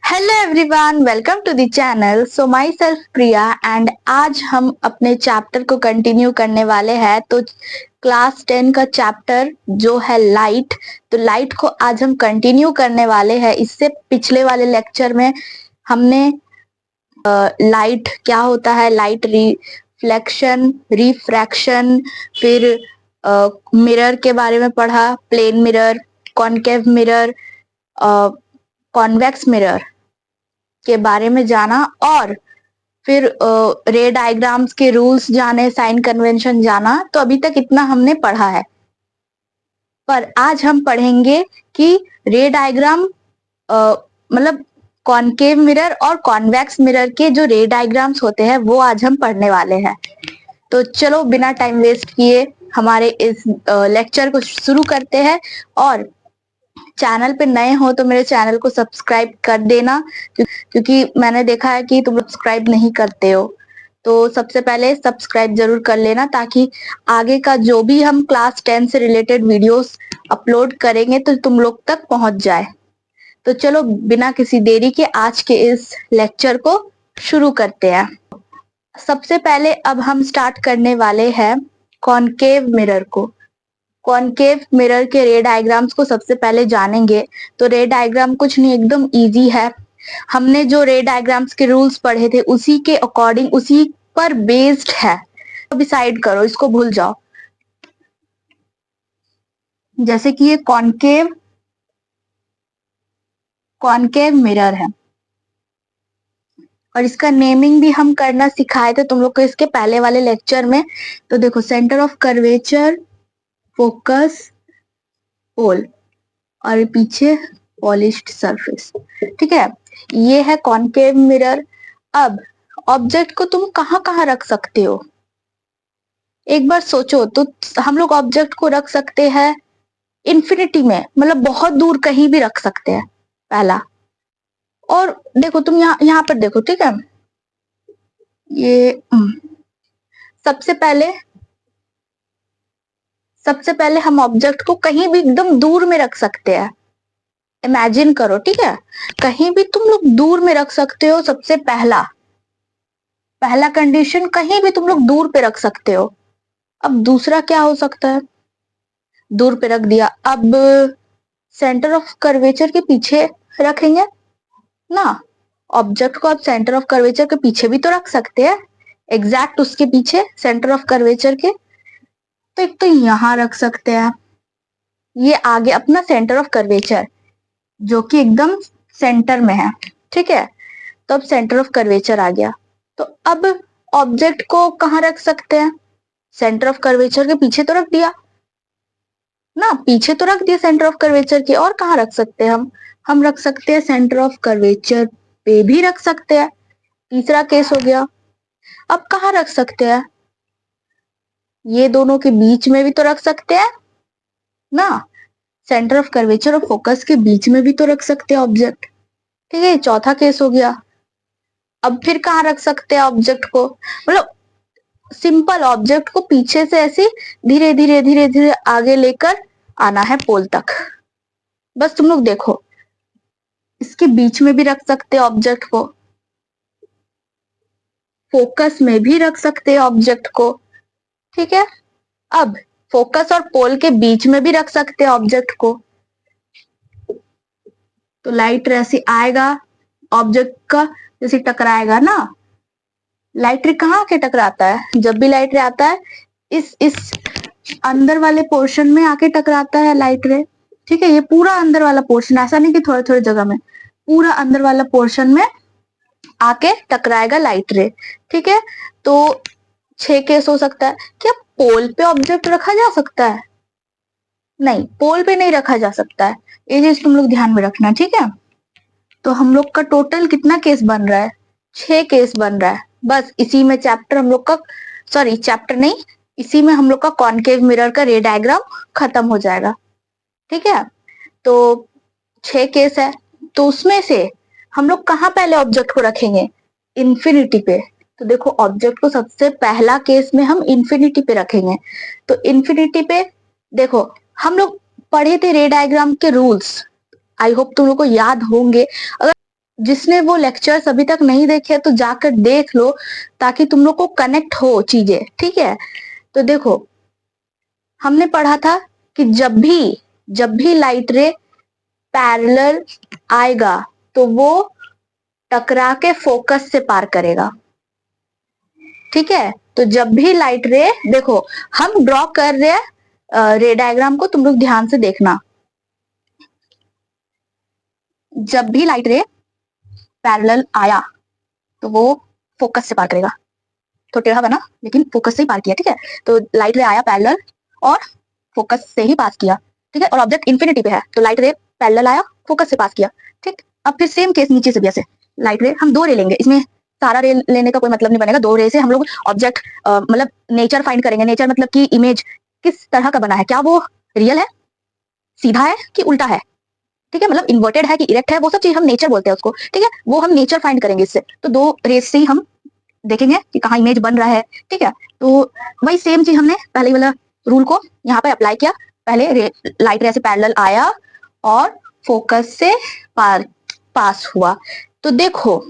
Hello everyone, welcome to the channel. So myself Priya and आज हम अपने chapter को कंटिन्यू करने वाले हैं। तो क्लास 10 का चैप्टर जो है लाइट, तो लाइट को आज हम कंटिन्यू करने वाले हैं। इससे पिछले वाले लेक्चर में हमने लाइट क्या होता है, लाइट रिफ्लेक्शन, रिफ्रैक्शन, फिर मिरर के बारे में पढ़ा, plane mirror, concave mirror, convex mirror के बारे में जाना, और फिर रे डायग्राम्स के रूल्स जाने, साइन कन्वेंशन जाना। तो अभी तक इतना हमने पढ़ा है, पर आज हम पढ़ेंगे कि रे डायग्राम मतलब कॉनकेव मिरर और कॉन्वेक्स मिरर के जो रे डायग्राम्स होते हैं वो आज हम पढ़ने वाले हैं। तो चलो बिना टाइम वेस्ट किए हमारे इस लेक्चर को शुरू करते हैं। और चैनल पे नए हो तो मेरे चैनल को सब्सक्राइब कर देना, क्योंकि मैंने देखा है कि तुम सब्सक्राइब नहीं करते हो। तो सबसे पहले सब्सक्राइब जरूर कर लेना, ताकि आगे का जो भी हम क्लास 10 से रिलेटेड वीडियोस अपलोड करेंगे तो तुम लोग तक पहुंच जाए। तो चलो बिना किसी देरी के आज के इस लेक्चर को शुरू करते हैं। सबसे पहले अब हम स्टार्ट करने वाले हैं कॉनकेव मिरर को। कॉनकेव मिरर के रे डायग्राम्स को सबसे पहले जानेंगे। तो रे डायग्राम कुछ नहीं, एकदम इजी है। हमने जो रे डायग्राम्स के रूल्स पढ़े थे उसी के अकॉर्डिंग, उसी पर बेस्ड है। तो डिसाइड करो, इसको भूल जाओ। जैसे कि ये कॉनकेव कॉनकेव मिरर है, और इसका नेमिंग भी हम करना सिखाए थे तुम लोग को इसके पहले वाले लेक्चर में। तो देखो, सेंटर ऑफ कर्वेचर, फोकस, पोल, और पीछे पॉलिश्ड सरफेस। ठीक है, ये है कॉनकेव मिरर। अब ऑब्जेक्ट को तुम कहाँ कहाँ रख सकते हो, एक बार सोचो। तो हम लोग ऑब्जेक्ट को रख सकते हैं इन्फिनिटी में, मतलब बहुत दूर कहीं भी रख सकते हैं, पहला। और देखो तुम यहाँ पर देखो, ठीक है। ये सबसे पहले हम ऑब्जेक्ट को कहीं भी एकदम दूर में रख सकते हैं। इमेजिन करो, ठीक है, कहीं भी तुम लोग दूर में रख सकते हो। सबसे पहला कंडीशन, कहीं भी तुम लोग दूर पे रख सकते हो। अब दूसरा क्या हो सकता है, दूर पे रख दिया, अब सेंटर ऑफ कर्वेचर के पीछे रखेंगे ना। ऑब्जेक्ट को आप सेंटर ऑफ कर्वेचर के पीछे भी तो रख सकते हैं, एग्जैक्ट उसके पीछे सेंटर ऑफ कर्वेचर के। तो एक तो यहां रख सकते हैं, ये आगे अपना सेंटर ऑफ कर्वेचर जो कि एकदम सेंटर में है, ठीक है। तो अब सेंटर ऑफ कर्वेचर आ गया। तो अब ऑब्जेक्ट को कहाँ रख सकते हैं, सेंटर ऑफ कर्वेचर के पीछे तो रख दिया ना, पीछे तो रख दिया सेंटर ऑफ कर्वेचर के। और कहाँ रख सकते हैं हम रख सकते हैं सेंटर ऑफ कर्वेचर पे भी रख सकते हैं, तीसरा केस हो गया। अब कहाँ रख सकते हैं, ये दोनों के बीच में भी तो रख सकते हैं ना, सेंटर ऑफ कर्वेचर और फोकस के बीच में भी तो रख सकते हैं ऑब्जेक्ट, ठीक है। चौथा केस हो गया। अब फिर कहाँ रख सकते हैं ऑब्जेक्ट को, मतलब सिंपल ऑब्जेक्ट को पीछे से ऐसे धीरे धीरे धीरे धीरे आगे लेकर आना है पोल तक। बस तुम लोग देखो, इसके बीच में भी रख सकते हैं ऑब्जेक्ट को, फोकस में भी रख सकते हैं ऑब्जेक्ट को, ठीक है। अब फोकस और पोल के बीच में भी रख सकते हैं ऑब्जेक्ट को। तो लाइट रे ऐसे आएगा, ऑब्जेक्ट का जैसे टकराएगा ना। लाइट रे कहाँ आके टकराता है, जब भी लाइट रे आता है इस अंदर वाले पोर्शन में आके टकराता है लाइट रे, ठीक है। ये पूरा अंदर वाला पोर्शन, ऐसा नहीं कि थोड़े थोड़े जगह में, पूरा अंदर वाला पोर्शन में आके टकराएगा लाइट रे, ठीक है। तो 6 केस हो सकता है। क्या पोल पे ऑब्जेक्ट रखा जा सकता है, नहीं, पोल पे नहीं रखा जा सकता है। ये चीज तुम लोग ध्यान में रखना, ठीक है। तो हम लोग का टोटल कितना केस बन रहा है, 6 केस बन रहा है। बस इसी में चैप्टर हम लोग का, सॉरी चैप्टर नहीं, इसी में हम लोग का कॉनकेव मिरर का रे डायग्राम खत्म हो जाएगा, ठीक है। तो 6 केस है, तो उसमें से हम लोग कहाँ पहले ऑब्जेक्ट को रखेंगे, इन्फिनिटी पे। तो देखो, ऑब्जेक्ट को सबसे पहला केस में हम इन्फिनिटी पे रखेंगे। तो इन्फिनिटी पे देखो, हम लोग पढ़े थे रे डायग्राम के रूल्स, आई होप तुम लोग को याद होंगे। अगर जिसने वो लेक्चर्स अभी तक नहीं देखे तो जाकर देख लो, ताकि तुम लोग को कनेक्ट हो चीजें, ठीक है। तो देखो, हमने पढ़ा था कि जब भी लाइट रे पैरेलल आएगा तो वो टकरा के फोकस से पार करेगा, ठीक है। तो जब भी लाइट रे, देखो हम ड्रॉ कर रहे हैं रे डायग्राम को, तुम लोग ध्यान से देखना। जब भी लाइट रे पैरेलल आया तो वो फोकस से पार करेगा, तो टेढ़ा बना लेकिन फोकस से ही पार किया, ठीक है। तो लाइट रे आया पैरेलल और फोकस से ही पास किया, ठीक है। और ऑब्जेक्ट इंफिनिटी पे है तो लाइट रे पैरेलल आया, फोकस से पास किया, ठीक। अब फिर सेम केस नीचे से भी ऐसे, लाइट रे हम 2 रे लेंगे, इसमें सारा रे लेने का कोई मतलब नहीं बनेगा। 2 रे से हम लोग ऑब्जेक्ट मतलब नेचर फाइंड करेंगे। नेचर मतलब कि इमेज किस तरह का बना है, क्या वो रियल है, सीधा है कि उल्टा है, ठीक है। मतलब इन्वर्टेड है कि इरेक्ट है, वो सब चीज हम नेचर बोलते हैं उसको, ठीक है। वो हम नेचर फाइंड करेंगे इससे। तो 2 रेस से ही हम देखेंगे कि कहाँ इमेज बन रहा है, ठीक है। तो वही सेम चीज हमने पहले वाला रूल को यहाँ पे अप्लाई किया। पहले लाइट रे से पैरेलल आया और फोकस से पास हुआ। तो देखो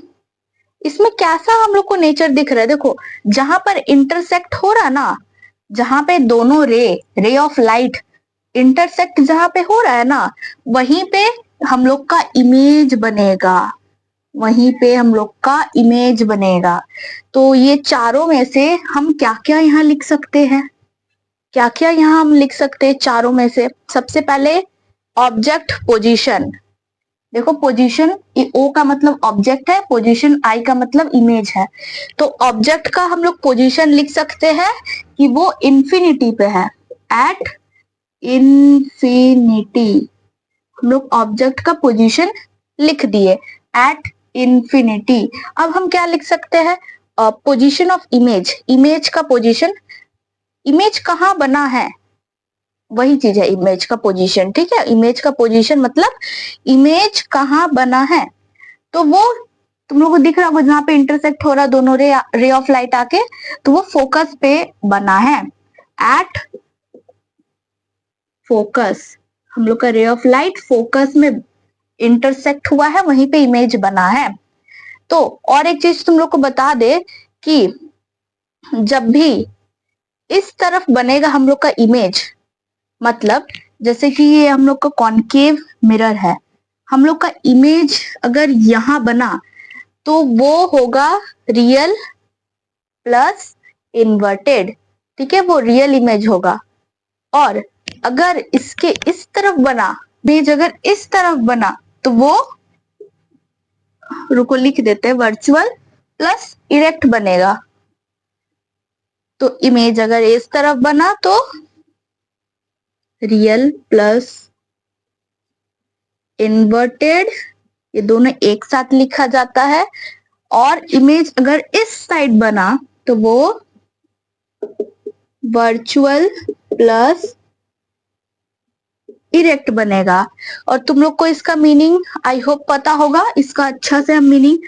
इसमें कैसा हम लोग को नेचर दिख रहा है। देखो जहां पर इंटरसेक्ट हो रहा ना, जहां पे दोनों रे ऑफ लाइट इंटरसेक्ट जहां पे हो रहा है ना, वहीं पे हम लोग का इमेज बनेगा, वहीं पे हम लोग का इमेज बनेगा। तो ये चारों में से हम क्या क्या यहाँ लिख सकते हैं, क्या क्या यहाँ हम लिख सकते हैं चारों में से। सबसे पहले ऑब्जेक्ट पोजीशन। देखो पोजीशन, ओ का मतलब ऑब्जेक्ट है, पोजीशन आई का मतलब इमेज है। तो ऑब्जेक्ट का हम लोग पोजीशन लिख सकते हैं कि वो इंफिनिटी पे है, एट इंफिनिटी। हम लोग ऑब्जेक्ट का पोजीशन लिख दिए, एट इंफिनिटी। अब हम क्या लिख सकते हैं, पोजीशन ऑफ इमेज, इमेज का पोजीशन, इमेज कहाँ बना है, वही चीज है इमेज का पोजीशन, ठीक है। इमेज का पोजीशन मतलब इमेज कहाँ बना है। तो वो तुम लोगों को दिख रहा होगा जहां पे इंटरसेक्ट हो रहा दोनों रे ऑफ लाइट आके, तो वो फोकस पे बना है, एट फोकस। हम लोग का रे ऑफ लाइट फोकस में इंटरसेक्ट हुआ है, वहीं पे इमेज बना है। तो और एक चीज तुम लोग को बता दे कि जब भी इस तरफ बनेगा हम लोग का इमेज, मतलब जैसे कि ये हम लोग का कॉनकेव मिरर है, हम लोग का इमेज अगर यहां बना तो वो होगा रियल प्लस इन्वर्टेड, ठीक है, वो रियल इमेज होगा। और अगर इसके इस तरफ बना, इमेज अगर इस तरफ बना तो वो, रुको लिख देते हैं, वर्चुअल प्लस इरेक्ट बनेगा। तो इमेज अगर इस तरफ बना तो रियल प्लस इन्वर्टेड, ये दोनों एक साथ लिखा जाता है। और इमेज अगर इस साइड बना तो वो वर्चुअल प्लस इरेक्ट बनेगा। और तुम लोग को इसका मीनिंग आई होप पता होगा, इसका अच्छा से हम मीनिंग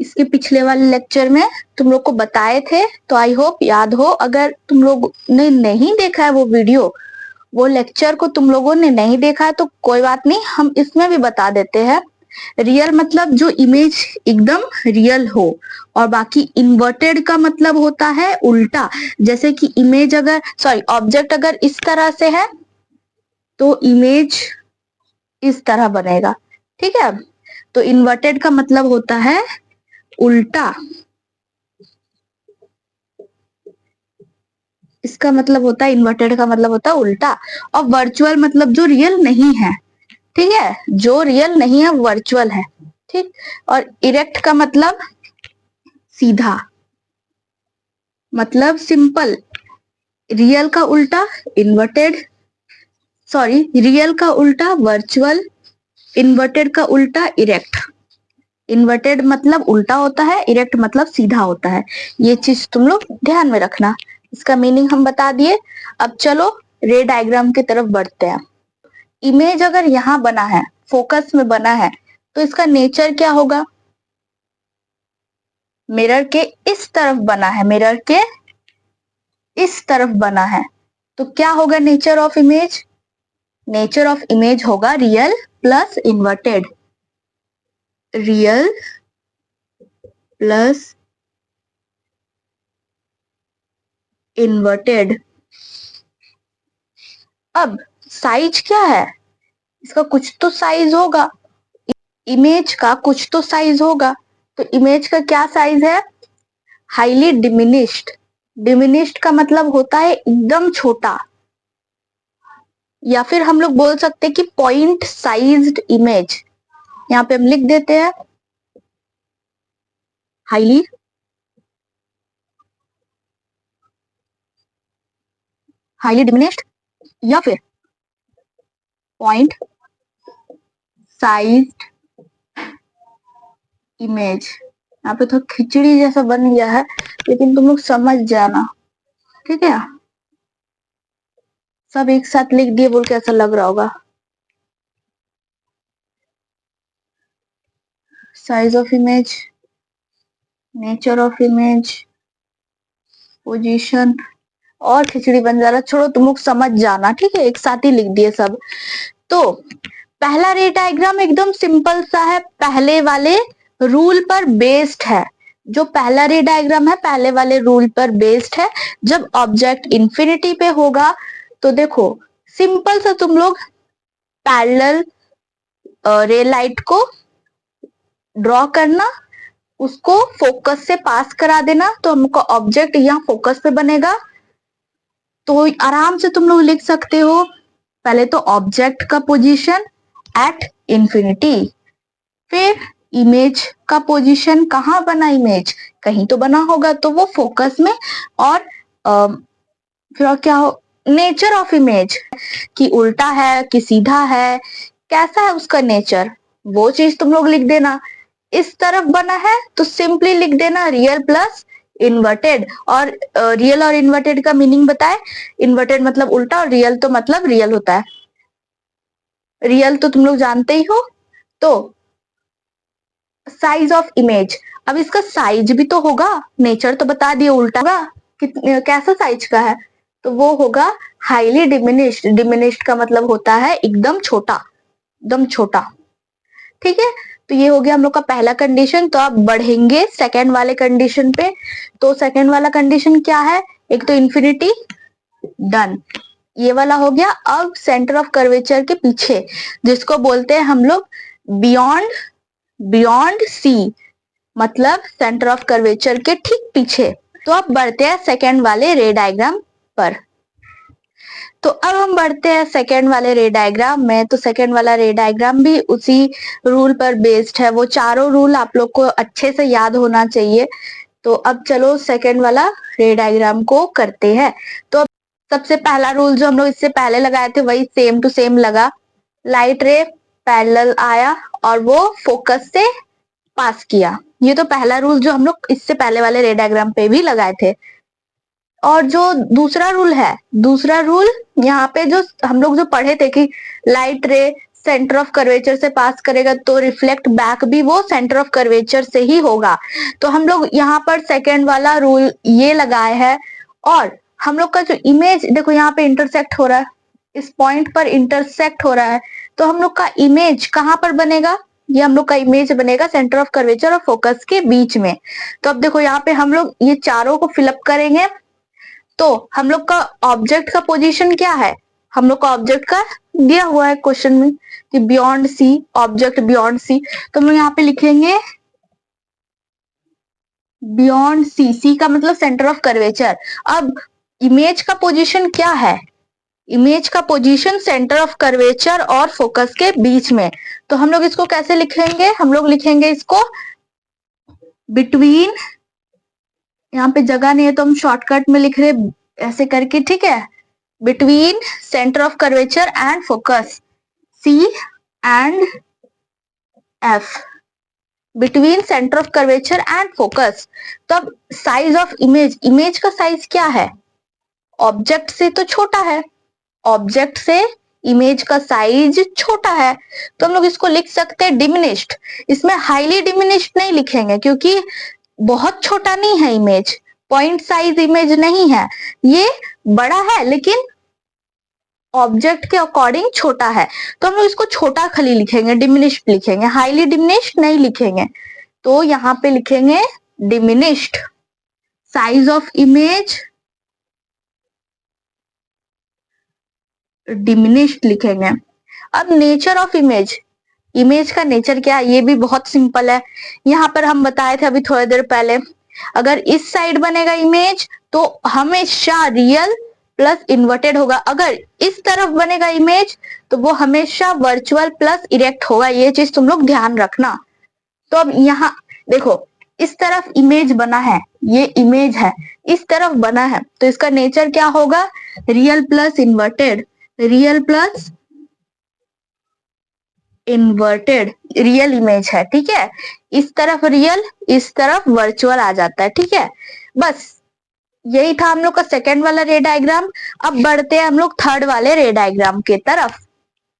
इसके पिछले वाले लेक्चर में तुम लोग को बताए थे, तो आई होप याद हो। अगर तुम लोग ने नहीं देखा है वो वीडियो, वो लेक्चर को तुम लोगों ने नहीं देखा है, तो कोई बात नहीं, हम इसमें भी बता देते हैं। रियल मतलब जो इमेज एकदम रियल हो, और बाकी इन्वर्टेड का मतलब होता है उल्टा। जैसे कि इमेज अगर, सॉरी, ऑब्जेक्ट अगर इस तरह से है तो इमेज इस तरह बनेगा, ठीक है। तो इन्वर्टेड का मतलब होता है उल्टा, इसका मतलब होता है इन्वर्टेड का मतलब होता है उल्टा। और वर्चुअल मतलब जो रियल नहीं है, ठीक है, जो रियल नहीं है वर्चुअल है, ठीक। और इरेक्ट का मतलब सीधा, मतलब सिंपल, रियल का उल्टा इन्वर्टेड, सॉरी, रियल का उल्टा वर्चुअल, इन्वर्टेड का उल्टा इरेक्ट। इन्वर्टेड मतलब उल्टा होता है, इरेक्ट मतलब सीधा होता है। ये चीज तुम लोग ध्यान में रखना। इसका मीनिंग हम बता दिए। अब चलो रे डायग्राम की तरफ बढ़ते हैं। इमेज अगर यहाँ बना है, फोकस में बना है, तो इसका नेचर क्या होगा। मिरर के इस तरफ बना है, मिरर के इस तरफ बना है, तो क्या होगा nature of image. Nature of image होगा real plus inverted. Real plus inverted. अब साइज क्या है इसका, कुछ तो साइज होगा, इमेज का कुछ तो साइज होगा। तो इमेज का क्या साइज है, हाईली डिमिनिश्ड। डिमिनिश्ड का मतलब होता है एकदम छोटा, या फिर हम लोग बोल सकते हैं कि पॉइंट साइज्ड इमेज। यहाँ पे हम लिख देते हैं हाईली हाईली डिमिनिश्ड या फिर पॉइंट साइज्ड इमेज। यहाँ पे तो खिचड़ी जैसा बन गया है, लेकिन तुम लोग समझ जाना, ठीक है। सब एक साथ लिख दिए बोल के ऐसा लग रहा होगा। Size of image, nature of image, position, और खिचड़ी बन जा रहा, छोड़ो तुम लोग समझ जाना, ठीक है, एक साथ ही लिख दिए सब। तो पहला रे डायग्राम एकदम सिंपल सा है, पहले वाले रूल पर बेस्ड है। जो पहला रे डायग्राम है पहले वाले रूल पर बेस्ड है। जब ऑब्जेक्ट इंफिनिटी पे होगा तो देखो सिंपल सा तुम लोग पैरेलल रे लाइट को ड्रॉ करना, उसको फोकस से पास करा देना, तो हमको ऑब्जेक्ट यहाँ फोकस पे बनेगा। तो आराम से तुम लोग लिख सकते हो, पहले तो ऑब्जेक्ट का पोजीशन एट इंफिनिटी, फिर इमेज का पोजीशन कहाँ बना, इमेज कहीं तो बना होगा तो वो फोकस में, और फिर और क्या हो, नेचर ऑफ इमेज कि उल्टा है कि सीधा है, कैसा है उसका नेचर, वो चीज तुम लोग लिख देना। इस तरफ बना है तो सिंपली लिख देना रियल प्लस इन्वर्टेड। और रियल और इन्वर्टेड का मीनिंग बताए, इन्वर्टेड मतलब उल्टा और रियल तो मतलब रियल होता है। रियल तो तुम लोग जानते ही हो। तो साइज ऑफ इमेज, अब इसका साइज भी तो होगा, नेचर तो बता दिए उल्टा होगा, कैसा साइज का है, तो वो होगा हाईली डिमिनिश्ड। डिमिनिश्ड का मतलब होता है एकदम छोटा, एकदम छोटा, ठीक है। तो ये हो गया हम लोग का पहला कंडीशन। तो अब बढ़ेंगे सेकेंड वाले कंडीशन पे। तो सेकेंड वाला कंडीशन क्या है, एक तो इंफिनिटी, डन, ये वाला हो गया। अब सेंटर ऑफ कर्वेचर के पीछे, जिसको बोलते हैं हम लोग बियॉन्ड, बियॉन्ड सी, मतलब सेंटर ऑफ कर्वेचर के ठीक पीछे। तो अब बढ़ते हैं सेकेंड वाले रे डायग्राम पर। तो अब हम बढ़ते हैं सेकेंड वाले रे डायग्राम में। तो सेकेंड वाला रे डायग्राम भी उसी रूल पर बेस्ड है, वो चारों रूल आप लोग को अच्छे से याद होना चाहिए। तो अब चलो सेकेंड वाला रे डायग्राम को करते हैं। तो अब सबसे पहला रूल जो हम लोग इससे पहले लगाए थे वही सेम टू सेम लगा, लाइट रे पैरेलल आया और वो फोकस से पास किया। ये तो पहला रूल जो हम लोग इससे पहले वाले रे डायग्राम पे भी लगाए थे। और जो दूसरा रूल है, दूसरा रूल यहाँ पे जो हम लोग जो पढ़े थे कि लाइट रे सेंटर ऑफ कर्वेचर से पास करेगा तो रिफ्लेक्ट बैक भी वो सेंटर ऑफ कर्वेचर से ही होगा। तो हम लोग यहाँ पर सेकेंड वाला रूल ये लगाए हैं। और हम लोग का जो इमेज देखो यहाँ पे इंटरसेक्ट हो रहा है, इस पॉइंट पर इंटरसेक्ट हो रहा है, तो हम लोग का इमेज कहाँ पर बनेगा, ये हम लोग का इमेज बनेगा सेंटर ऑफ कर्वेचर और फोकस के बीच में। तो अब देखो यहाँ पे हम लोग ये चारों को फिलअप करेंगे। तो हम लोग का ऑब्जेक्ट का पोजीशन क्या है, हम लोग का ऑब्जेक्ट का दिया हुआ है क्वेश्चन में कि beyond C, object beyond C. तो हम लोग यहाँ पे लिखेंगे बियॉन्ड सी, सी का मतलब सेंटर ऑफ कर्वेचर। अब इमेज का पोजीशन क्या है, इमेज का पोजीशन सेंटर ऑफ कर्वेचर और फोकस के बीच में। तो हम लोग इसको कैसे लिखेंगे, हम लोग लिखेंगे इसको बिटवीन, यहाँ पे जगह नहीं है तो हम शॉर्टकट में लिख रहे ऐसे करके, ठीक है, between centre of curvature and focus, C and F, between centre of curvature and focus. तब साइज ऑफ इमेज, इमेज का साइज क्या है, ऑब्जेक्ट से तो छोटा है, ऑब्जेक्ट से इमेज का साइज छोटा है, तो हम लोग इसको लिख सकते हैं डिमिनिश्ड। इसमें हाईली डिमिनिश्ड नहीं लिखेंगे क्योंकि बहुत छोटा नहीं है इमेज, पॉइंट साइज इमेज नहीं है, ये बड़ा है लेकिन ऑब्जेक्ट के अकॉर्डिंग छोटा है, तो हम लोग इसको छोटा खाली लिखेंगे, डिमिनिश्ड लिखेंगे, हाईली डिमिनिश्ड नहीं लिखेंगे। तो यहाँ पे लिखेंगे diminished. Size of image diminished लिखेंगे। अब नेचर ऑफ इमेज, इमेज का नेचर क्या है, ये भी बहुत सिंपल है। यहाँ पर हम बताए थे अभी थोड़ी देर पहले, अगर इस साइड बनेगा इमेज तो हमेशा रियल प्लस इन्वर्टेड होगा, अगर इस तरफ बनेगा इमेज तो वो हमेशा वर्चुअल प्लस इरेक्ट होगा। ये चीज तुम लोग ध्यान रखना। तो अब यहाँ देखो, इस तरफ इमेज बना है, ये इमेज है, इस तरफ बना है, तो इसका नेचर क्या होगा, real plus inverted, real plus inverted, real image है, ठीक है। इस तरफ रियल, इस तरफ वर्चुअल आ जाता है, ठीक है। बस यही था हम लोग का सेकेंड वाला रे डायग्राम। अब बढ़ते हैं हम लोग थर्ड वाले रे डायग्राम के तरफ।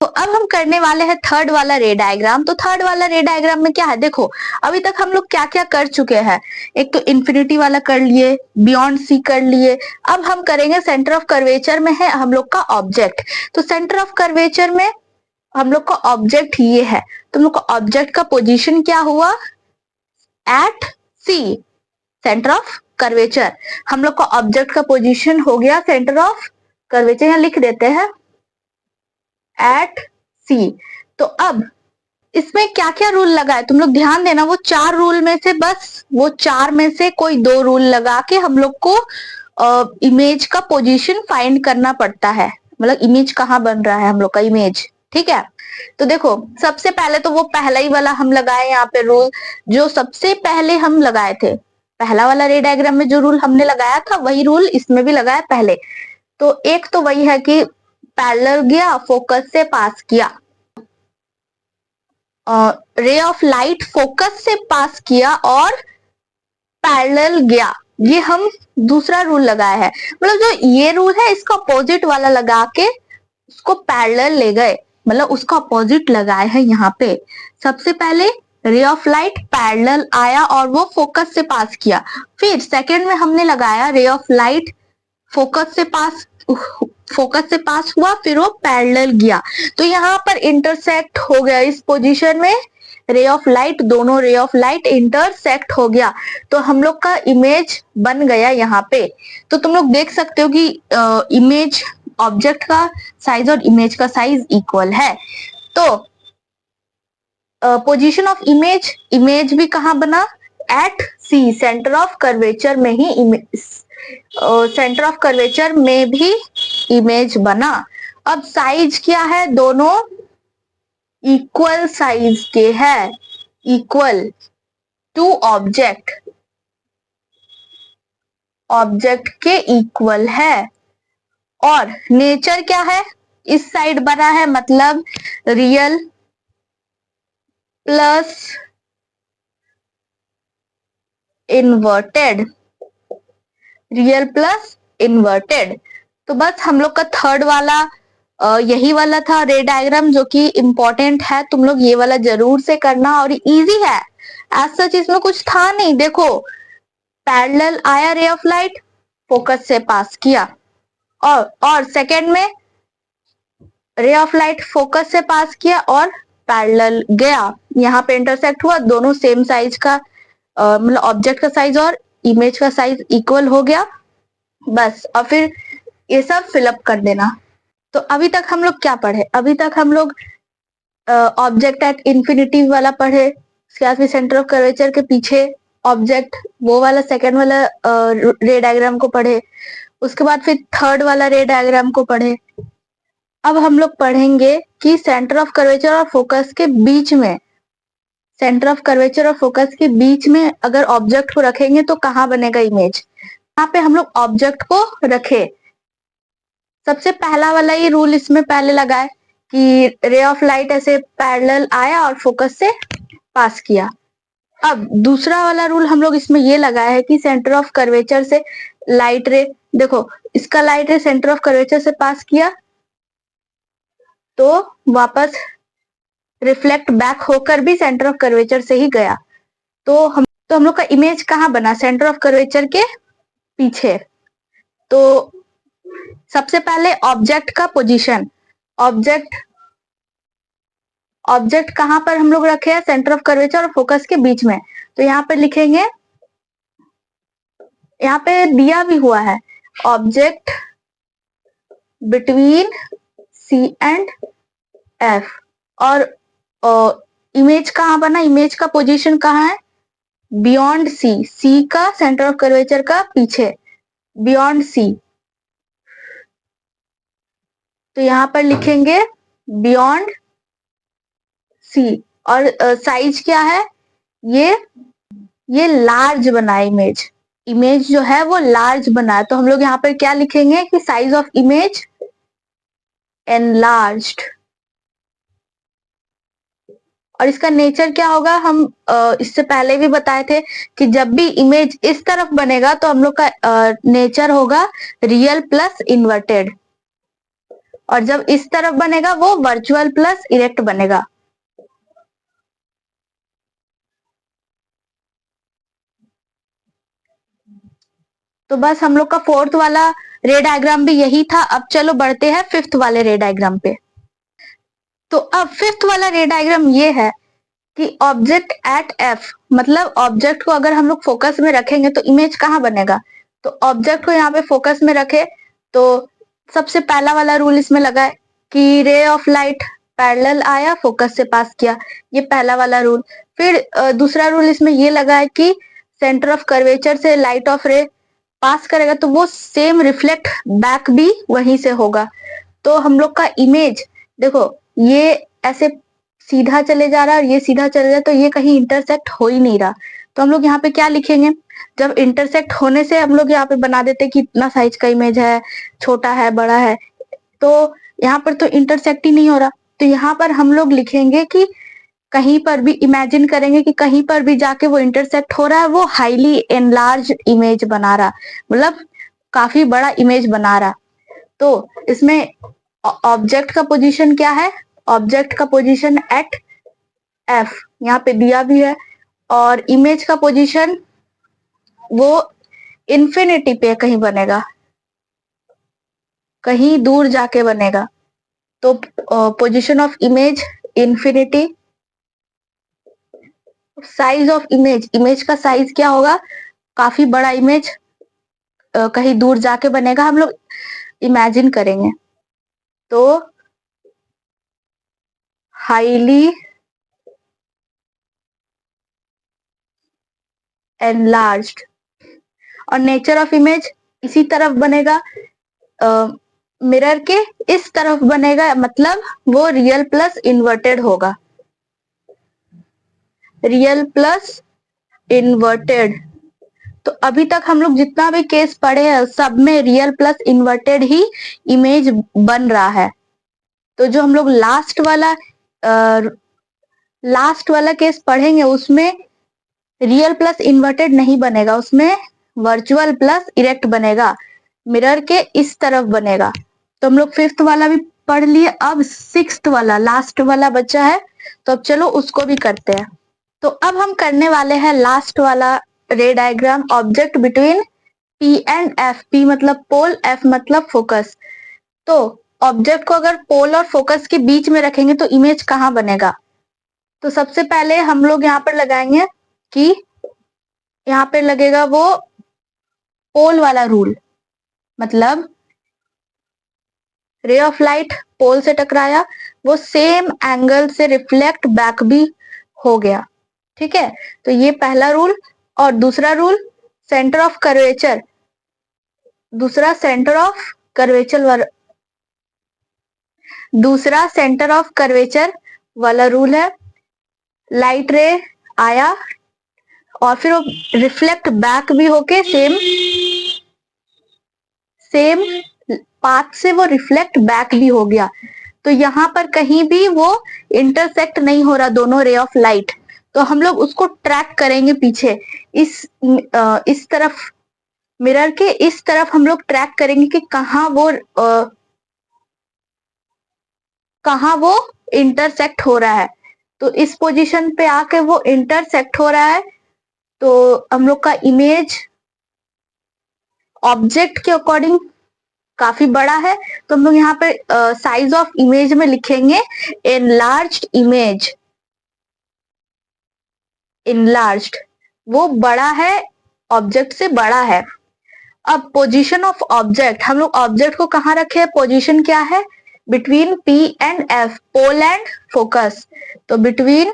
तो अब हम करने वाले हैं थर्ड वाला रे डायग्राम। तो थर्ड वाला रे डायग्राम में क्या है, देखो अभी तक हम लोग क्या क्या कर चुके हैं। एक तो इन्फिनिटी वाला कर लिए, बियॉन्ड सी कर लिए। अब हम करेंगे सेंटर ऑफ कर्वेचर में है हम लोग का ऑब्जेक्ट। तो सेंटर ऑफ कर्वेचर में हम लोग का ऑब्जेक्ट ये है, तो हम लोग का ऑब्जेक्ट का पोजीशन क्या हुआ, at C, centre of curvature. हम लोग का ऑब्जेक्ट का पोजीशन हो गया सेंटर ऑफ कर्वेचर, यहां लिख देते हैं एट सी। तो अब इसमें क्या क्या रूल लगा है तुम लोग ध्यान देना, वो 4 रूल में से बस वो 4 में से कोई 2 रूल लगा के हम लोग को इमेज का पोजीशन फाइंड करना पड़ता है, मतलब इमेज कहाँ बन रहा है हम लोग का इमेज, ठीक है। तो देखो सबसे पहले तो वो पहला ही वाला हम लगाए यहाँ पे रूल, जो सबसे पहले हम लगाए थे, पहला वाला रे डायग्राम में जो रूल हमने लगाया था वही रूल इसमें भी लगाया पहले। तो एक तो वही है कि पैरेलल गया, फोकस से पास किया, रे ऑफ लाइट फोकस से पास किया और पैरेलल गया, ये हम दूसरा रूल लगाया है। मतलब जो ये रूल है इसका अपोजिट वाला लगा के उसको पैरेलल ले गए, मतलब उसका अपोजिट लगाए हैं यहाँ पे। सबसे पहले रे ऑफ लाइट पैरेलल आया और वो फोकस से पास किया, फिर सेकंड में हमने लगाया रे ऑफ लाइट फोकस से पास हुआ, फिर वो पैरेलल गया, तो यहाँ पर इंटरसेक्ट हो गया इस पोजीशन में रे ऑफ लाइट, दोनों रे ऑफ लाइट इंटरसेक्ट हो गया, तो हम लोग का इमेज बन गया यहाँ पे। तो तुम लोग देख सकते हो कि इमेज, ऑब्जेक्ट का साइज और इमेज का साइज इक्वल है। तो पोजीशन ऑफ इमेज, इमेज भी कहाँ बना, at C, centre of curvature में ही सेंटर ऑफ कर्वेचर में भी इमेज बना। अब साइज क्या है, दोनों इक्वल साइज के है, इक्वल टू ऑब्जेक्ट, ऑब्जेक्ट के इक्वल है। और नेचर क्या है, इस साइड बना है मतलब real plus inverted, real plus inverted. तो बस हम लोग का थर्ड वाला यही वाला था रे डायग्राम, जो कि इम्पोर्टेंट है, तुम लोग ये वाला जरूर से करना और इजी है। एज सच इसमें कुछ था नहीं, देखो पैरेलल आया रे ऑफ लाइट, फोकस से पास किया, और सेकेंड में रे ऑफ लाइट फोकस से पास किया और पैरेलल गया, यहाँ पे इंटरसेक्ट हुआ, दोनों सेम साइज का, मतलब ऑब्जेक्ट का साइज और इमेज का साइज इक्वल हो गया बस। और फिर ये सब फिलअप कर देना। तो अभी तक हम लोग क्या पढ़े, अभी तक हम लोग ऑब्जेक्ट एट इन्फिनिटी वाला पढ़े, उसके बाद फिर सेंटर ऑफ कर्वेचर के पीछे ऑब्जेक्ट, वो वाला सेकेंड वाला रे डायग्राम को पढ़े, उसके बाद फिर थर्ड वाला रे डायग्राम को पढ़े। अब हम लोग पढ़ेंगे कि सेंटर ऑफ कर्वेचर और फोकस के बीच में, सेंटर ऑफ कर्वेचर और फोकस के बीच में अगर ऑब्जेक्ट को रखेंगे तो कहाँ बनेगा इमेज, यहाँ पे हम लोग ऑब्जेक्ट को रखे। सबसे पहला वाला ये रूल इसमें पहले लगाए कि रे ऑफ लाइट ऐसे पैरेलल आया और फोकस से पास किया। अब दूसरा वाला रूल हम लोग इसमें ये लगाया है कि सेंटर ऑफ कर्वेचर से लाइट रे, देखो इसका लाइट रे सेंटर ऑफ कर्वेचर से पास किया तो वापस रिफ्लेक्ट बैक होकर भी सेंटर ऑफ कर्वेचर से ही गया, तो हम लोग का इमेज कहाँ बना, सेंटर ऑफ कर्वेचर के पीछे। तो सबसे पहले ऑब्जेक्ट का पोजीशन, ऑब्जेक्ट कहां पर हम लोग रखे हैं, सेंटर ऑफ कर्वेचर और फोकस के बीच में। तो यहाँ पे लिखेंगे, यहाँ पे दिया भी हुआ है object between C and F. और इमेज कहाँ बना, इमेज का पोजीशन कहाँ है, बियॉन्ड सी, सी का सेंटर ऑफ कर्वेचर का पीछे, बियॉन्ड सी। तो यहाँ पर लिखेंगे बियॉन्ड सी। और साइज क्या है, ये लार्ज बना है इमेज, इमेज जो है वो लार्ज बना है। तो हम लोग यहाँ पर क्या लिखेंगे कि साइज ऑफ इमेज एनलार्ज्ड। और इसका नेचर क्या होगा, हम इससे पहले भी बताए थे कि जब भी इमेज इस तरफ बनेगा तो हम लोग का नेचर होगा रियल प्लस इन्वर्टेड, और जब इस तरफ बनेगा वो वर्चुअल प्लस इरेक्ट बनेगा। तो बस हम लोग का फोर्थ वाला रे डायग्राम भी यही था। अब चलो बढ़ते हैं फिफ्थ वाले रे डायग्राम पे। तो अब फिफ्थ वाला रे डायग्राम ये है कि ऑब्जेक्ट एट एफ, मतलब ऑब्जेक्ट को अगर हम लोग फोकस में रखेंगे तो इमेज कहाँ बनेगा। तो ऑब्जेक्ट को यहाँ पे फोकस में रखे तो सबसे पहला वाला रूल इसमें लगा है कि रे ऑफ लाइट पैरेलल आया, फोकस से पास किया, ये पहला वाला रूल। फिर दूसरा रूल इसमें ये लगा है कि सेंटर ऑफ कर्वेचर से लाइट ऑफ रे पास करेगा तो वो सेम रिफ्लेक्ट बैक भी वहीं से होगा। तो हम लोग का इमेज देखो, ये ऐसे सीधा चले जा रहा है और ये सीधा चले जा रहा है, तो ये कहीं इंटरसेक्ट हो ही नहीं रहा। तो हम लोग यहाँ पे क्या लिखेंगे, जब इंटरसेक्ट होने से हम लोग यहाँ पे बना देते कि इतना साइज का इमेज है, छोटा है, बड़ा है, तो यहाँ पर तो इंटरसेक्ट ही नहीं हो रहा। तो यहाँ पर हम लोग लिखेंगे कि कहीं पर भी इमेजिन करेंगे कि कहीं पर भी जाके वो इंटरसेक्ट हो रहा है, वो हाईली एनलार्ज इमेज बना रहा, मतलब काफी बड़ा इमेज बना रहा। तो इसमें ऑब्जेक्ट का पोजीशन क्या है, ऑब्जेक्ट का पोजीशन एट एफ यहाँ पे दिया भी है, और इमेज का पोजीशन वो इन्फिनिटी पे कहीं बनेगा, कहीं दूर जाके बनेगा। तो position of image infinity. Size of image, image का साइज क्या होगा, काफी बड़ा इमेज कहीं दूर जाके बनेगा, हम लोग इमेजिन करेंगे। तो हाईली एनलार्ज्ड। और नेचर ऑफ इमेज इसी तरफ बनेगा, मिरर के इस तरफ बनेगा, मतलब वो रियल प्लस इन्वर्टेड होगा, रियल प्लस इन्वर्टेड। तो अभी तक हम लोग जितना भी केस पढ़े हैं सब में रियल प्लस इन्वर्टेड ही इमेज बन रहा है। तो जो हम लोग लास्ट वाला केस पढ़ेंगे उसमें रियल प्लस इन्वर्टेड नहीं बनेगा, उसमें वर्चुअल प्लस इरेक्ट बनेगा, मिरर के इस तरफ बनेगा। तो हम लोग फिफ्थ वाला भी पढ़ लिए, अब सिक्स्थ वाला लास्ट वाला बचा है, तो अब चलो उसको भी करते हैं। तो अब हम करने वाले हैं लास्ट वाला रे diagram, object between P and F, P मतलब पोल, एफ मतलब फोकस। तो ऑब्जेक्ट को अगर पोल और फोकस के बीच में रखेंगे तो इमेज कहाँ बनेगा। तो सबसे पहले हम लोग यहाँ पर लगाएंगे कि यहाँ पे लगेगा वो पोल वाला रूल, मतलब रे ऑफ लाइट पोल से टकराया, वो सेम एंगल से रिफ्लेक्ट बैक भी हो गया, ठीक है। तो ये पहला रूल। और दूसरा रूल सेंटर ऑफ कर्वेचर, दूसरा सेंटर ऑफ कर्वेचर वाला रूल है। लाइट रे आया और फिर वो रिफ्लेक्ट बैक भी होके सेम पाथ से वो रिफ्लेक्ट बैक भी हो गया। तो यहाँ पर कहीं भी वो इंटरसेक्ट नहीं हो रहा दोनों रे ऑफ लाइट। तो हम लोग उसको ट्रैक करेंगे पीछे, इस तरफ मिरर के इस तरफ हम लोग ट्रैक करेंगे कि कहाँ वो इंटरसेक्ट हो रहा है। तो इस पोजीशन पे आके वो इंटरसेक्ट हो रहा है, तो हम लोग का इमेज ऑब्जेक्ट के अकॉर्डिंग काफी बड़ा है, तो हम लोग यहाँ पे साइज ऑफ इमेज में लिखेंगे एनलार्ज्ड इमेज। इनलार्ज्ड, वो बड़ा है, ऑब्जेक्ट से बड़ा है। अब पोजीशन ऑफ ऑब्जेक्ट, हम लोग ऑब्जेक्ट को कहाँ रखे हैं, पोजीशन क्या है, between P and F, pole and focus. तो बिटवीन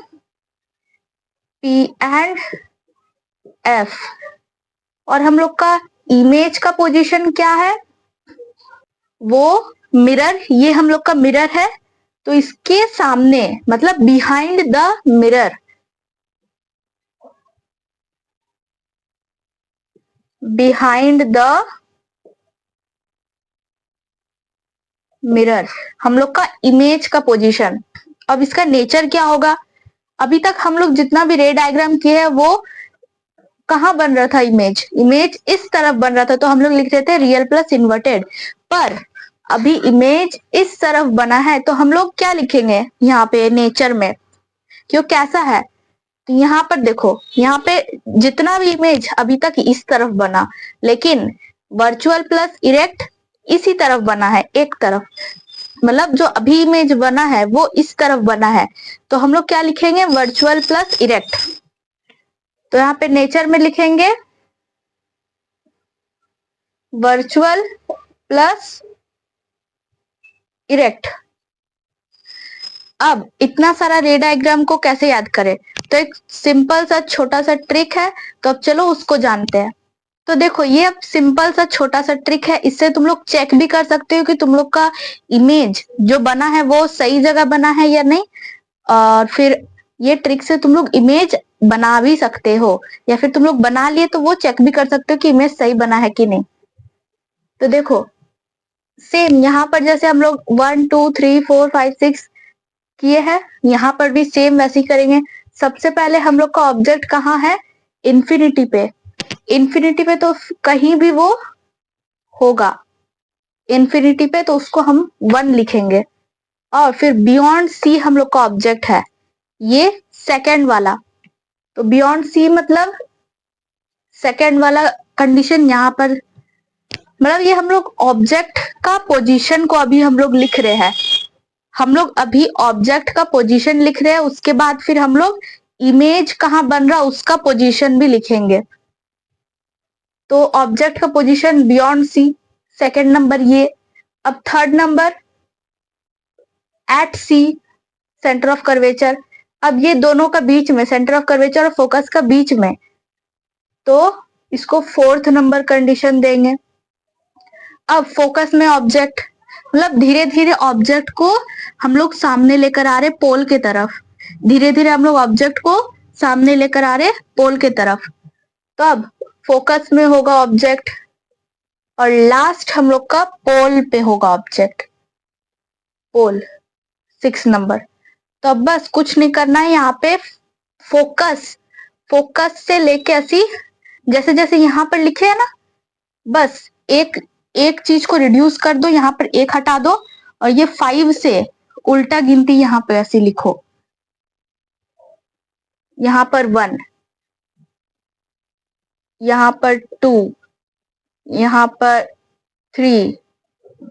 पी एंड एफ। और हम लोग का इमेज का पोजीशन क्या है, वो मिरर, ये हम लोग का मिरर है, तो इसके सामने मतलब behind the mirror, behind the mirror हम लोग का इमेज का पोजीशन। अब इसका नेचर क्या होगा, अभी तक हम लोग जितना भी रे डायग्राम किए हैं वो कहाँ बन रहा था, इमेज, इमेज इस तरफ बन रहा था, तो हम लोग लिख रहे थे रियल प्लस इन्वर्टेड। पर अभी इमेज इस तरफ बना है, तो हम लोग क्या लिखेंगे यहाँ पे नेचर में, क्यों कैसा है, तो यहाँ पर देखो, यहाँ पे जितना भी इमेज अभी तक इस तरफ बना, लेकिन वर्चुअल प्लस इरेक्ट इसी तरफ बना है, एक तरफ, मतलब जो अभी इमेज बना है वो इस तरफ बना है, तो हम लोग क्या लिखेंगे, वर्चुअल प्लस इरेक्ट। तो यहाँ पे नेचर में लिखेंगे वर्चुअल प्लस इरेक्ट। अब इतना सारा रे डायग्राम को कैसे याद करें, तो एक सिंपल सा छोटा सा ट्रिक है, तो अब चलो उसको जानते हैं। तो देखो, ये अब सिंपल सा छोटा सा ट्रिक है, इससे तुम लोग चेक भी कर सकते हो कि तुम लोग का इमेज जो बना है वो सही जगह बना है या नहीं। और फिर ये ट्रिक से तुम लोग इमेज बना भी सकते हो, या फिर तुम लोग बना लिए तो वो चेक भी कर सकते हो कि इमेज सही बना है कि नहीं। तो देखो, सेम यहाँ पर जैसे हम लोग 1 2 3 4 5 6 किए हैं, यहाँ पर भी सेम वैसे ही करेंगे। सबसे पहले हम लोग का ऑब्जेक्ट कहाँ है, इन्फिनिटी पे, इन्फिनिटी पे तो कहीं भी वो होगा, इन्फिनिटी पे तो उसको हम 1 लिखेंगे। और फिर बियॉन्ड सी हम लोग का ऑब्जेक्ट है, ये सेकंड वाला, तो बियॉन्ड सी मतलब सेकंड वाला कंडीशन यहाँ पर, मतलब ये हम लोग ऑब्जेक्ट का पोजीशन को अभी हम लोग लिख रहे हैं, हम लोग अभी ऑब्जेक्ट का पोजीशन लिख रहे हैं, उसके बाद फिर हम लोग इमेज कहाँ बन रहा उसका पोजीशन भी लिखेंगे। तो ऑब्जेक्ट का position beyond C, second number ये। अब third number at C, centre of curvature. अब ये दोनों का बीच में, सेंटर ऑफ कर्वेचर और फोकस का बीच में, तो इसको फोर्थ नंबर कंडीशन देंगे। अब फोकस में ऑब्जेक्ट, मतलब धीरे धीरे ऑब्जेक्ट को हम लोग सामने लेकर आ रहे पोल के तरफ, धीरे धीरे हम लोग ऑब्जेक्ट को सामने लेकर आ रहे पोल के तरफ। तो अब फोकस में होगा ऑब्जेक्ट, और लास्ट हम लोग का पोल पे होगा ऑब्जेक्ट, पोल 6 नंबर। तो अब बस कुछ नहीं करना है, यहाँ पे फोकस, फोकस से लेके ऐसी, जैसे जैसे यहाँ पर लिखे है ना, बस एक एक चीज को रिड्यूस कर दो, यहाँ पर एक हटा दो, और ये 5 से उल्टा गिनती यहाँ पे ऐसे लिखो, यहाँ पर 1, यहाँ पर 2, यहाँ पर 3,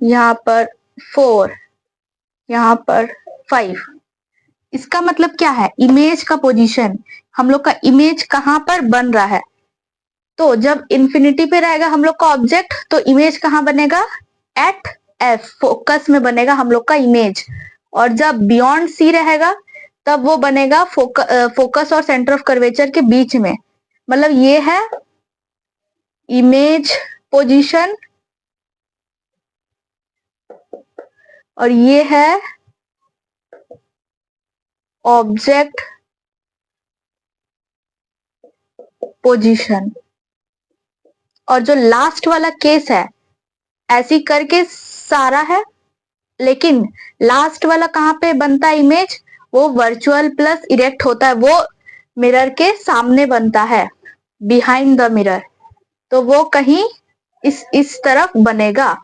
यहाँ पर 4, यहाँ पर 5। इसका मतलब क्या है, इमेज का पोजीशन, हम लोग का इमेज कहाँ पर बन रहा है। तो जब इंफिनिटी पे रहेगा हम लोग का ऑब्जेक्ट, तो इमेज कहाँ बनेगा, एट एफ, फोकस में बनेगा हम लोग का इमेज। और जब बियॉन्ड सी रहेगा तब वो बनेगा फोकस और सेंटर ऑफ कर्वेचर के बीच में, मतलब ये है इमेज पोजीशन, और ये है ऑब्जेक्ट पोजीशन। और जो लास्ट वाला केस है, ऐसी करके सारा है, लेकिन लास्ट वाला कहाँ पे बनता है इमेज, वो वर्चुअल प्लस इरेक्ट होता है, वो मिरर के सामने बनता है, बिहाइंड द मिरर। तो वो कहीं इस तरफ बनेगा,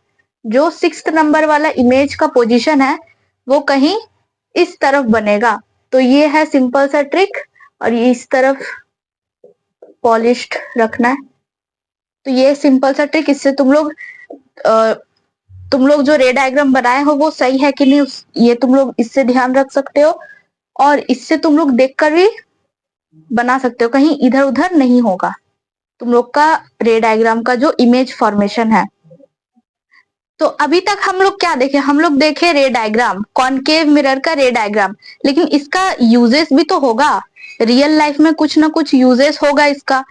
जो 6th नंबर वाला इमेज का पोजीशन है वो कहीं इस तरफ बनेगा। तो ये है सिंपल सा ट्रिक, और ये इस तरफ पॉलिश्ड रखना है। तो ये सिंपल सा ट्रिक, इससे तुम लोग तुम लोग जो रे डायग्राम बनाए हो वो सही है कि नहीं, ये तुम लोग इससे ध्यान रख सकते हो, और इससे तुम लोग देखकर भी बना सकते हो, कहीं इधर उधर नहीं होगा तुम लोग का रे डायग्राम का जो इमेज फॉर्मेशन है। तो अभी तक हम लोग क्या देखे, हम लोग देखे रे डायग्राम, कॉनकेव मिरर का रे डायग्राम, लेकिन इसका यूजेस भी तो होगा, रियल लाइफ में कुछ ना कुछ यूजेस होगा इसका।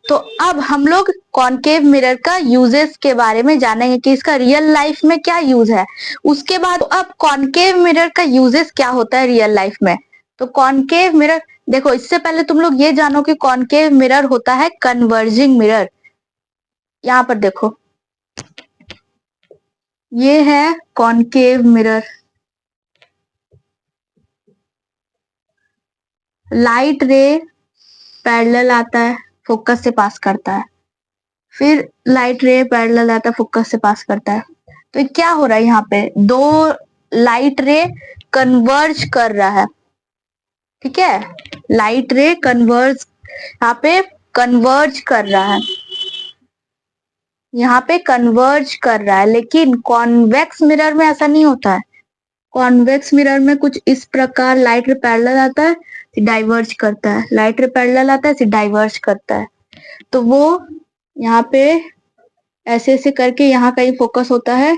तो अब हम लोग कॉनकेव मिरर का यूजेस के बारे में जानेंगे कि इसका रियल लाइफ में क्या यूज है। उसके बाद अब कॉनकेव मिरर का यूजेस क्या होता है रियल लाइफ में। तो कॉनकेव मिरर, देखो इससे पहले तुम लोग ये जानो कि कॉनकेव मिरर होता है कन्वर्जिंग मिरर। यहाँ पर देखो, ये है concave mirror. Light ray parallel आता है, फोकस से पास करता है, फिर लाइट रे पैरेलल आता है, फोकस से पास करता है। तो क्या हो रहा है, यहाँ पे दो लाइट रे कन्वर्ज कर रहा है, ठीक है, लाइट रे कन्वर्ज, यहाँ पे कन्वर्ज कर रहा है, यहाँ पे कन्वर्ज कर रहा है। लेकिन कॉन्वेक्स मिरर में ऐसा नहीं होता है। कॉन्वेक्स मिरर में कुछ इस प्रकार लाइट रे पैरेलल आता है, डाइवर्ज करता है, लाइट रे पैरेलल आता है, डाइवर्ज करता है। तो वो यहाँ पे ऐसे ऐसे करके यहाँ कहीं फोकस होता है,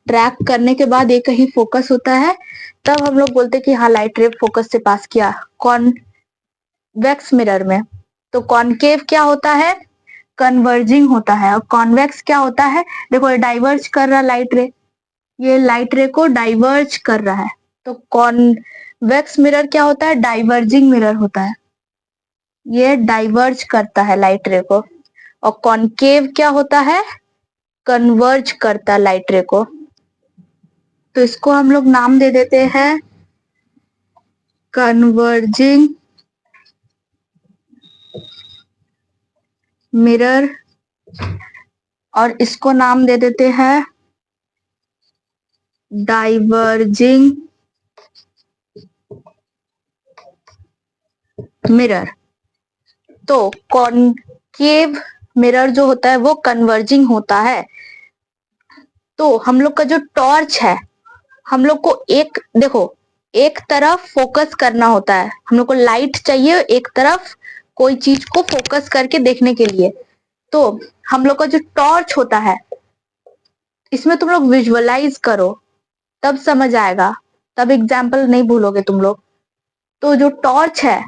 ट्रैक करने के बाद एक कहीं फोकस होता है, तब हम लोग बोलते हैं कि हाँ लाइट रे फोकस से पास किया कॉन्वेक्स मिरर में। तो कॉनकेव क्या होता है, कन्वर्जिंग होता है, और कॉन्वेक्स क्या होता है, देखो ये डाइवर्ज कर रहा लाइट रे, ये लाइट रे को डाइवर्ज कर रहा है। तो कॉन्वेक्स मिरर क्या होता है, डाइवर्जिंग मिरर होता है, ये डाइवर्ज करता है लाइट रे को। और कॉनकेव क्या होता है, कन्वर्ज करता है लाइट रे को। तो इसको हम लोग नाम दे देते हैं कन्वर्जिंग मिरर, और इसको नाम दे देते हैं डाइवर्जिंग मिरर। तो कॉनकेव मिरर जो होता है वो कन्वर्जिंग होता है। तो हम लोग का जो टॉर्च है, हम लोग को एक, देखो एक तरफ फोकस करना होता है, हम लोग को लाइट चाहिए एक तरफ कोई चीज को फोकस करके देखने के लिए। तो हम लोग का जो टॉर्च होता है, इसमें तुम लोग विजुअलाइज करो तब समझ आएगा, तब एग्जाम्पल नहीं भूलोगे तुम लोग। तो जो टॉर्च है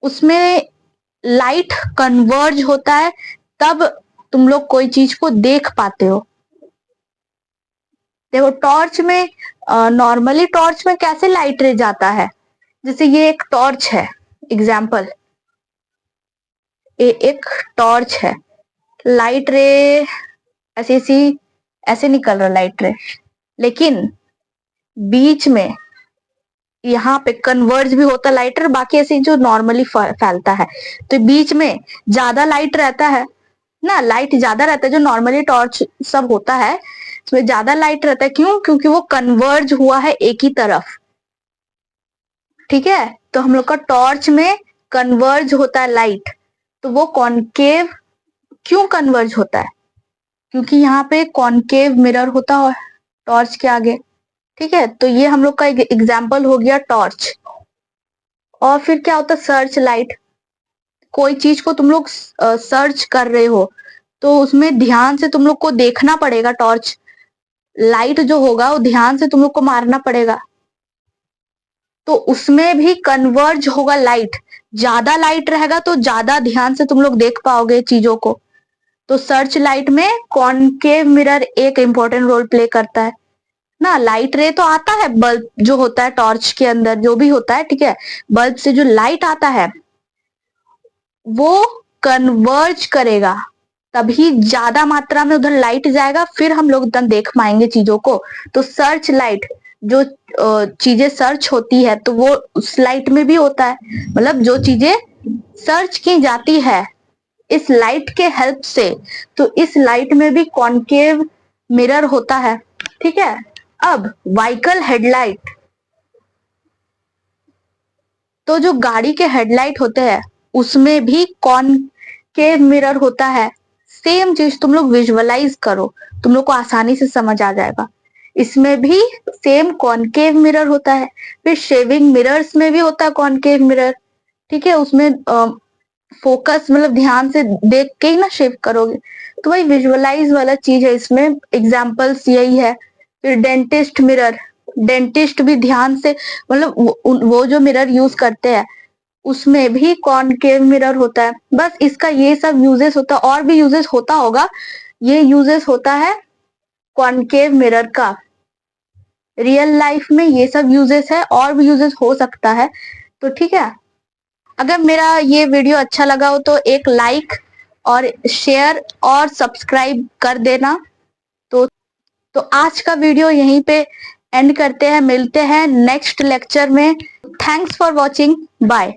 उसमें लाइट कन्वर्ज होता है, तब तुम लोग कोई चीज को देख पाते हो। देखो टॉर्च में, नॉर्मली टॉर्च में कैसे लाइट रे जाता है, जैसे ये एक टॉर्च है, एग्जाम्पल ये एक टॉर्च है, लाइट रे ऐसी ऐसी ऐसे निकल रहा लाइट रे, लेकिन बीच में यहाँ पे कन्वर्ज भी होता लाइट रे, बाकी ऐसे जो नॉर्मली फैलता है। तो बीच में ज्यादा लाइट रहता है ना, लाइट ज्यादा रहता है, जो नॉर्मली टॉर्च सब होता है उसमें ज्यादा लाइट रहता है। क्यों, क्योंकि वो कन्वर्ज हुआ है एक ही तरफ, ठीक है। तो हम लोग का टॉर्च में कन्वर्ज होता है लाइट, तो वो कॉनकेव क्यों कन्वर्ज होता है, क्योंकि यहाँ पे कॉनकेव मिरर होता है टॉर्च के आगे, ठीक है। तो ये हम लोग का एग्जाम्पल हो गया टॉर्च। और फिर क्या होता है, सर्च लाइट। कोई चीज को तुम लोग सर्च कर रहे हो तो उसमें ध्यान से तुम लोग को देखना पड़ेगा, टॉर्च लाइट जो होगा वो ध्यान से तुम लोग को मारना पड़ेगा, तो उसमें भी कन्वर्ज होगा लाइट, ज्यादा लाइट रहेगा तो ज्यादा ध्यान से तुम लोग देख पाओगे चीजों को। तो सर्च लाइट में कॉनकेव मिरर एक इंपॉर्टेंट रोल प्ले करता है ना। लाइट रे तो आता है बल्ब जो होता है टॉर्च के अंदर जो भी होता है, ठीक है, बल्ब से जो लाइट आता है वो कन्वर्ज करेगा, तभी ज्यादा मात्रा में उधर लाइट जाएगा, फिर हम लोग उधर देख पाएंगे चीजों को। तो सर्च लाइट, जो चीजें सर्च होती है तो वो उस लाइट में भी होता है, मतलब जो चीजें सर्च की जाती है इस लाइट के हेल्प से, तो इस लाइट में भी कॉनकेव मिरर होता है, ठीक है। अब व्हीकल हेडलाइट, तो जो गाड़ी के हेडलाइट होते हैं उसमें भी कॉनकेव मिरर होता है, सेम चीज तुम लोग विजुअलाइज करो, तुम लोग को आसानी से समझ आ जाएगा। इसमें भी सेम कॉनकेव मिरर होता है, फिर शेविंग मिरर्स में भी होता है कॉनकेव मिरर। ठीक है, उसमें फोकस मतलब ध्यान से देख के ही ना शेव करोगे, तो वही विजुअलाइज वाला चीज है। इसमें एग्जाम्पल्स यही है। फिर डेंटिस्ट मिरर, डेंटिस्ट भी ध्यान से मतलब वो जो मिरर यूज करते हैं उसमें भी कॉनकेव मिरर होता है। बस इसका ये सब यूजेस होता है, और भी यूजेस होता होगा, ये यूजेस होता है कॉनकेव मिरर का। रियल लाइफ में ये सब यूजेस है, और भी यूजेस हो सकता है। तो ठीक है, अगर मेरा ये वीडियो अच्छा लगा हो तो एक लाइक और शेयर और सब्सक्राइब कर देना। तो आज का वीडियो यहीं पे एंड करते हैं, मिलते हैं नेक्स्ट लेक्चर में। Thanks for watching, bye.